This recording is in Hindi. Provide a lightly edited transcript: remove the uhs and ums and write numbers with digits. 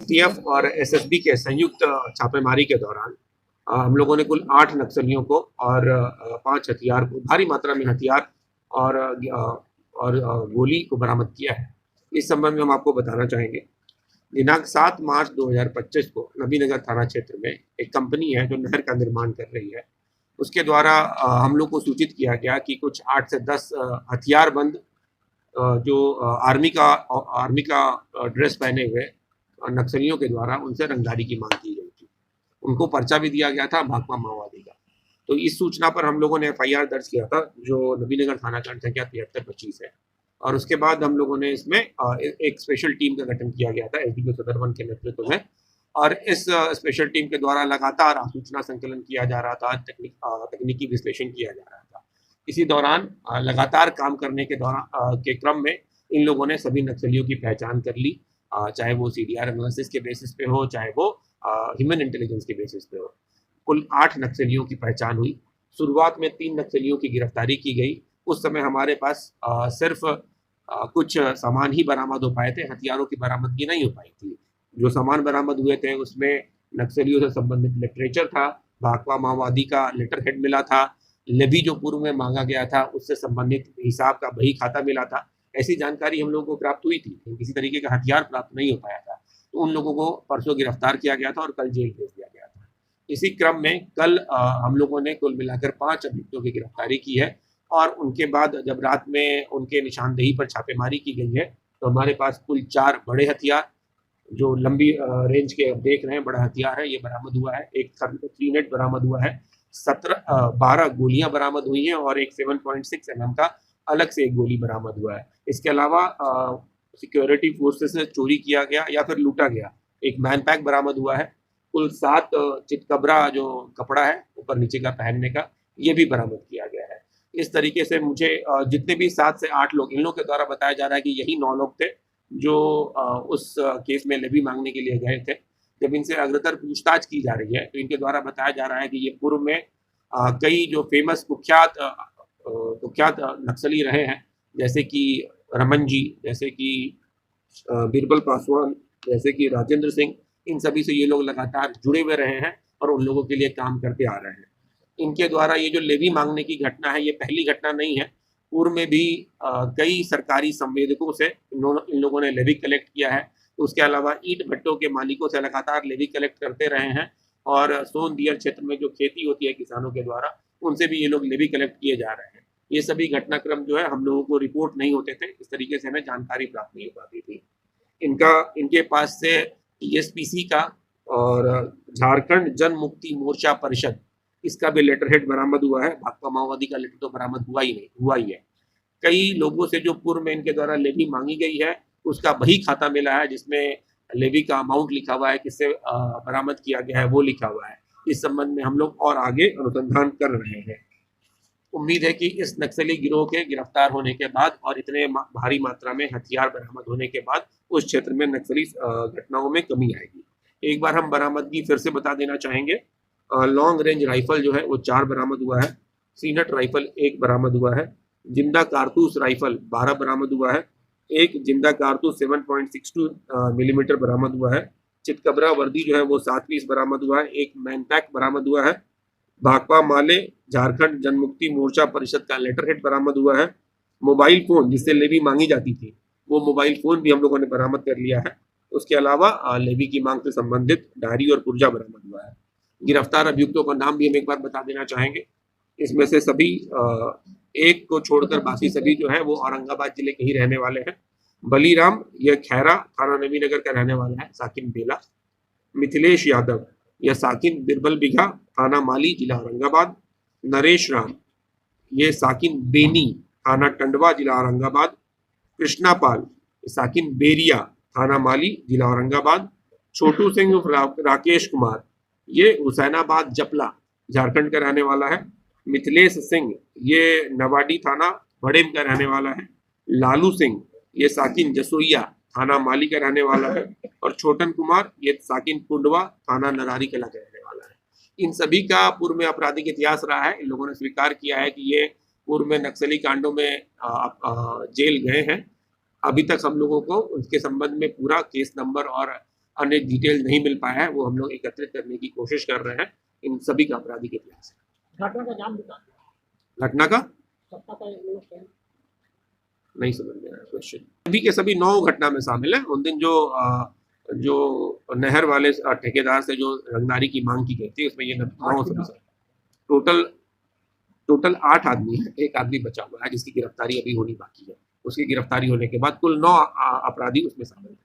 एसटीएफ और एसएसबी के संयुक्त छापेमारी के दौरान हम लोगों ने कुल 8 नक्सलियों को और 5 हथियार को, भारी मात्रा में हथियार और गोली को बरामद किया है। इस संबंध में हम आपको बताना चाहेंगे, दिनांक 7 मार्च 2025 को नबीनगर थाना क्षेत्र में एक कंपनी है जो नहर का निर्माण कर रही है, उसके द्वारा हम लोग को सूचित किया गया कि कुछ 8 से 10 हथियारबंद जो आर्मी का ड्रेस पहने हुए नक्सलियों के द्वारा उनसे रंगदारी की मांग की गई थी। उनको पर्चा भी दिया गया था भाकपा माओवादी का। तो इस सूचना पर हम लोगों ने एफआईआर दर्ज किया था, जो नबीनगर थाना कांड संख्या 7325 है। और उसके बाद हम लोगों ने इसमें एक स्पेशल टीम का गठन किया गया था एसडीपीओ सदर 1 के नेतृत्व में, और इस स्पेशल टीम के द्वारा लगातार सूचना संकलन किया जा रहा था, तकनीकी विश्लेषण किया जा रहा था। इसी दौरान लगातार काम करने के दौरान के क्रम में इन लोगों ने सभी नक्सलियों की पहचान कर ली, चाहे वो सीडीआर एनालिसिस के बेसिस पे हो, चाहे वो ह्यूमन इंटेलिजेंस के बेसिस पे हो। कुल 8 नक्सलियों की पहचान हुई। शुरुआत में 3 नक्सलियों की गिरफ्तारी की गई। उस समय हमारे पास सिर्फ कुछ सामान ही बरामद हो पाए थे, हथियारों की बरामदगी नहीं हो पाई थी। जो सामान बरामद हुए थे उसमें नक्सलियों से संबंधित लिटरेचर था, भाकपा माओवादी का लेटर हेड मिला था, लेवी जो पूर्व में मांगा गया था उससे संबंधित हिसाब का बही खाता मिला था। ऐसी जानकारी हम लोगों को प्राप्त हुई थी, किसी तरीके का हथियार प्राप्त नहीं हो पाया था। तो उन लोगों को परसों गिरफ्तार किया गया था और कल जेल भेज दिया गया था। इसी क्रम में कल हम लोगों ने कुल मिलाकर 5 अभियुक्तों की गिरफ्तारी की है, और उनके बाद जब रात में उनके निशानदेही पर छापेमारी की गई है तो हमारे पास कुल 4 बड़े हथियार जो लंबी रेंज के देख रहे हैं, बड़ा हथियार है, ये बरामद हुआ है। एक 3 नेट बरामद हुआ है, 12 गोलियां बरामद हुई हैं, और एक 7.6 mm का अलग से एक गोली बरामद हुआ है। इसके अलावा सिक्योरिटी फोर्सेस से चोरी किया गया या फिर लूटा गया एक मैन पैक बरामद हुआ है। कुल 7 चितकबरा जो कपड़ा है ऊपर नीचे का पहनने का, ये भी बरामद किया गया है। इस तरीके से मुझे जितने भी 7 से 8 लोग, इन लोगों के द्वारा बताया जा रहा है कि यही 9 लोग थे जो उस केस में लेवी मांगने के लिए गए थे। जब इनसे अग्रतर पूछताछ की जा रही है तो इनके द्वारा बताया जा रहा है कि ये पूर्व में कई जो फेमस कुख्यात नक्सली रहे हैं, जैसे कि रमन जी, जैसे कि बीरबल पासवान, जैसे कि राजेंद्र सिंह, इन सभी से ये लोग लगातार जुड़े हुए रहे हैं और उन लोगों के लिए काम करते आ रहे हैं। इनके द्वारा ये जो लेवी मांगने की घटना है, ये पहली घटना नहीं है। पूर्व में भी कई सरकारी संवेदकों से इन लोगों ने लेवी कलेक्ट किया है। तो उसके अलावा ईंट भट्टों के मालिकों से लगातार लेवी कलेक्ट करते रहे हैं, और सोन दियर क्षेत्र में जो खेती होती है किसानों के द्वारा, उनसे भी ये लोग लेवी कलेक्ट किए जा रहे हैं। ये सभी घटनाक्रम जो है हम लोगों को रिपोर्ट नहीं होते थे, इस तरीके से हमें जानकारी प्राप्त नहीं हो पाती थी। इनके पास से टीएसपीसी का और झारखंड जन मुक्ति मोर्चा परिषद, इसका भी लेटर हेड बरामद हुआ है। भाकपा माओवादी का लेटर तो बरामद हुआ ही है। कई लोगों से जो पूर्व में इनके द्वारा लेवी मांगी गई है उसका बही खाता मिला है, जिसमें लेवी का अमाउंट लिखा हुआ है, किससे बरामद किया गया है वो लिखा हुआ है। इस संबंध में हम लोग और आगे अनुसंधान कर रहे हैं। उम्मीद है कि इस नक्सली गिरोह के गिरफ्तार होने के बाद और इतने भारी मात्रा में हथियार बरामद होने के बाद उस क्षेत्र में नक्सली घटनाओं में कमी आएगी। एक बार हम बरामदगी फिर से बता देना चाहेंगे। लॉन्ग रेंज राइफल जो है वो 4 बरामद हुआ है, सीनट राइफल 1 बरामद हुआ है, जिंदा कारतूस राइफल 12 बरामद हुआ है, एक जिंदा कारतूस 7.62 मिलीमीटर बरामद हुआ है, चितकबरा वर्दी जो है वो 7 पीस बरामद हुआ है, एक मैन पैक बरामद हुआ है, भाकपा माले झारखंड जनमुक्ति मोर्चा परिषद का लेटर हेड बरामद हुआ है, मोबाइल फोन जिससे लेवी मांगी जाती थी वो मोबाइल फोन भी हम लोगों ने बरामद कर लिया है। उसके अलावा लेवी की मांग से संबंधित डायरी और पुर्जा बरामद हुआ है। गिरफ्तार अभियुक्तों का नाम भी हम एक बार बता देना चाहेंगे। इसमें से सभी एक को छोड़कर बाकी सभी जो है वो औरंगाबाद जिले के ही रहने वाले हैं। बलीराम ये खैरा थाना नबीनगर का रहने वाला है, साकिन बेला। मिथिलेश यादव यह साकिन बिरबल बिघा थाना माली जिला औरंगाबाद। नरेश राम ये साकिन बेनी थाना टंडवा जिला औरंगाबाद। कृष्णा पाल साकिन बेरिया थाना माली जिला औरंगाबाद। छोटू सिंह राकेश कुमार ये हुसैनाबाद जपला झारखंड का रहने वाला है। मिथिलेश सिंह ये नवाडी थाना बड़ेम का रहने वाला है। लालू सिंह ये साकिन जसोइया थाना माली का रहने वाला है। और छोटन कुमार ये साकिन कुंडवा थाना नरारी कला का रहने वाला है। इन सभी का पूर्व में आपराधिक इतिहास रहा है। इन लोगों ने स्वीकार किया है कि ये पूर्व में नक्सली कांडों में जेल गए हैं। अभी तक हम लोगों को उनके संबंध में पूरा केस नंबर और अन्य डिटेल नहीं मिल पाया है, वो हम लोग एकत्रित करने की कोशिश कर रहे हैं इन सभी का आपराधिक इतिहास है। घटना का नाम बता घटना का सत्ता का एक लोग है। नहीं समझ में आया क्वेश्चन। सभी के सभी 9 घटना में शामिल है। उन दिन जो नहर वाले ठेकेदार से जो रंगदारी की मांग की गई थी उसमें ये 9 सभी टोटल टोटल 8 आदमी है, एक आदमी बचा हुआ है जिसकी गिरफ्तारी अभी होनी बाकी है। उसकी गिरफ्तारी होने के बाद कुल 9 अपराधी उसमें शामिल है।